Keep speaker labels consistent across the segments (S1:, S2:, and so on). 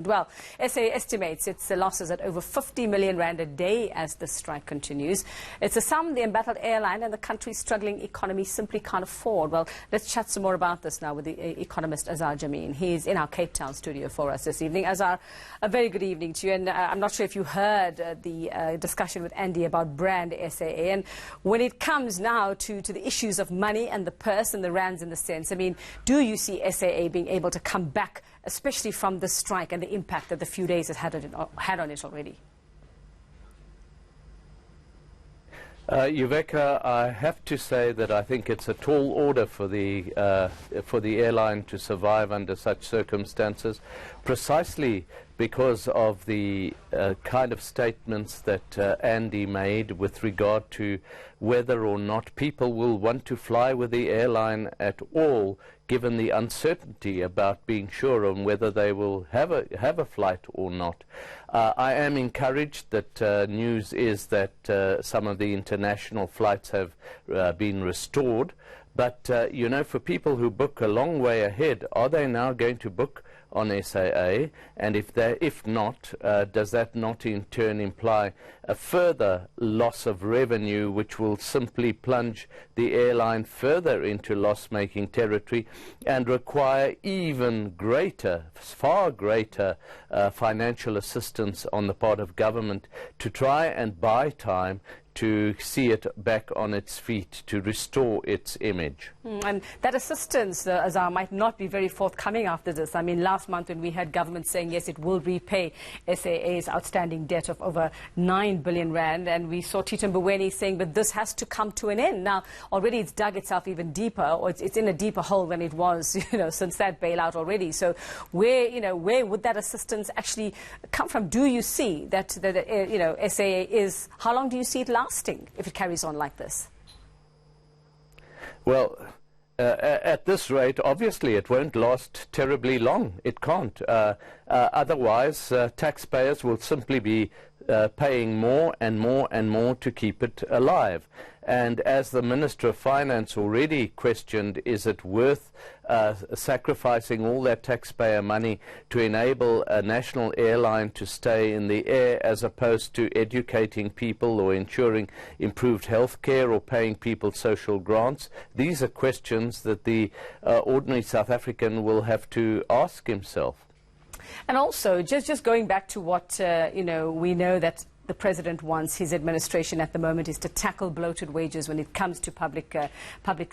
S1: Well, SAA estimates its losses at over 50 million rand a day as the strike continues. It's a sum the embattled airline and the country's struggling economy simply can't afford. Well, let's chat some more about this now with the economist Azar Jammine. He's in our Cape Town studio for us this evening. Azar, a very good evening to you. And I'm not sure if you heard the discussion with Andy about brand SAA. And when it comes now to the issues of money and the purse and the rands in the sense, I mean, do you see SAA being able to come back, especially from the strike and the impact that the few days has had on it already?
S2: Yuveka, I have to say that I think it's a tall order for the airline to survive under such circumstances, precisely because of the kind of statements that Andy made with regard to whether or not people will want to fly with the airline at all, given the uncertainty about being sure on whether they will have a flight or not. I am encouraged that news is that some of the international flights have been restored. But, you know, for people who book a long way ahead, are they now going to book on SAA? And if not, does that not in turn imply a further loss of revenue, which will simply plunge the airline further into loss-making territory and require even greater, far greater financial assistance on the part of government to try and buy time to see it back on its feet, to restore its image.
S1: And that assistance, Azar, might not be very forthcoming after this. I mean, last month when we had government saying, yes, it will repay SAA's outstanding debt of over 9 billion rand, and we saw Tito Mboweni saying, but this has to come to an end. Now, already it's dug itself even deeper, or it's in a deeper hole than it was, you know, since that bailout already. So where would that assistance actually come from? Do you see that, you know, SAA is, how long do you see it lasting if it carries on like this?
S2: Well, at this rate, obviously it won't last terribly long. It can't. Otherwise, taxpayers will simply be paying more and more and more to keep it alive. And as the Minister of Finance already questioned, is it worth sacrificing all that taxpayer money to enable a national airline to stay in the air, as opposed to educating people or ensuring improved health care or paying people social grants? These are questions that the ordinary South African will have to ask himself.
S1: And also, just going back to what, you know, we know that the President wants his administration at the moment is to tackle bloated wages when it comes to public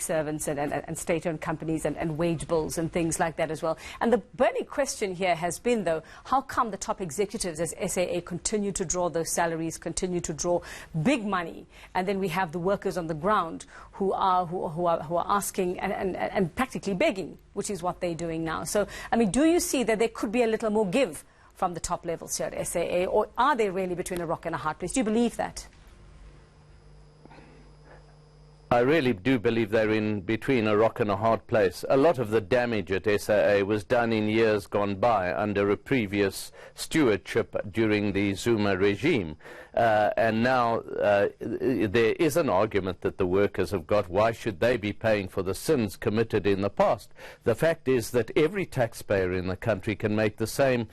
S1: servants and state-owned companies and wage bills and things like that as well. And the burning question here has been, though, how come the top executives as SAA continue to draw those salaries, continue to draw big money, and then we have the workers on the ground who are asking and practically begging, which is what they're doing now. So, I mean, do you see that there could be a little more give from the top levels here at SAA, or are they really between a rock and a hard place? Do you believe that?
S2: I really do believe they're in between a rock and a hard place. A lot of the damage at SAA was done in years gone by under a previous stewardship during the Zuma regime. And now there is an argument that the workers have got. Why should they be paying for the sins committed in the past? The fact is that every taxpayer in the country can make the same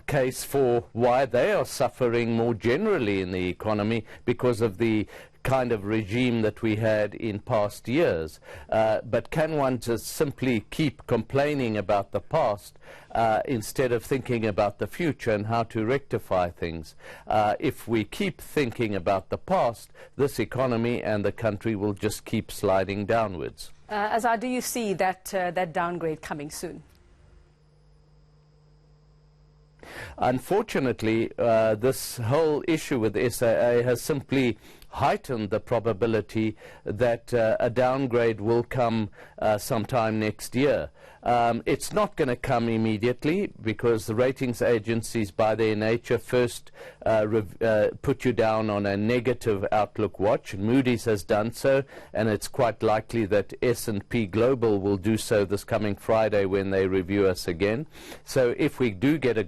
S2: case for why they are suffering more generally in the economy because of the kind of regime that we had in past years. But can one just simply keep complaining about the past instead of thinking about the future and how to rectify things? If we keep thinking about the past, this economy and the country will just keep sliding downwards.
S1: Azar, do you see that downgrade coming soon?
S2: Unfortunately, this whole issue with SAA has simply heightened the probability that a downgrade will come sometime next year. It's not going to come immediately because the ratings agencies, by their nature, first put you down on a negative outlook watch. Moody's has done so, and it's quite likely that S&P Global will do so this coming Friday when they review us again. So if we do get a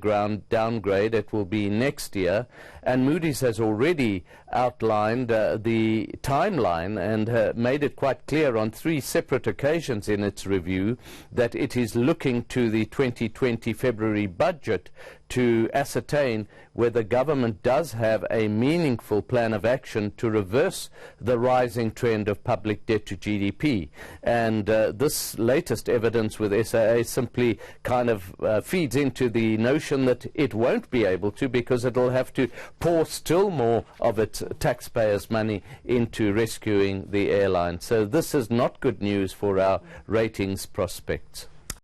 S2: downgrade, it will be next year. And Moody's has already outlined the timeline and made it quite clear on 3 separate occasions in its review that it is looking to the 2020 February budget to ascertain whether government does have a meaningful plan of action to reverse the rising trend of public debt to GDP. And this latest evidence with SAA simply kind of feeds into the notion that it won't be able to, because it'll have to pour still more of its taxpayers' money into rescuing the airline. So this is not good news for our ratings prospects.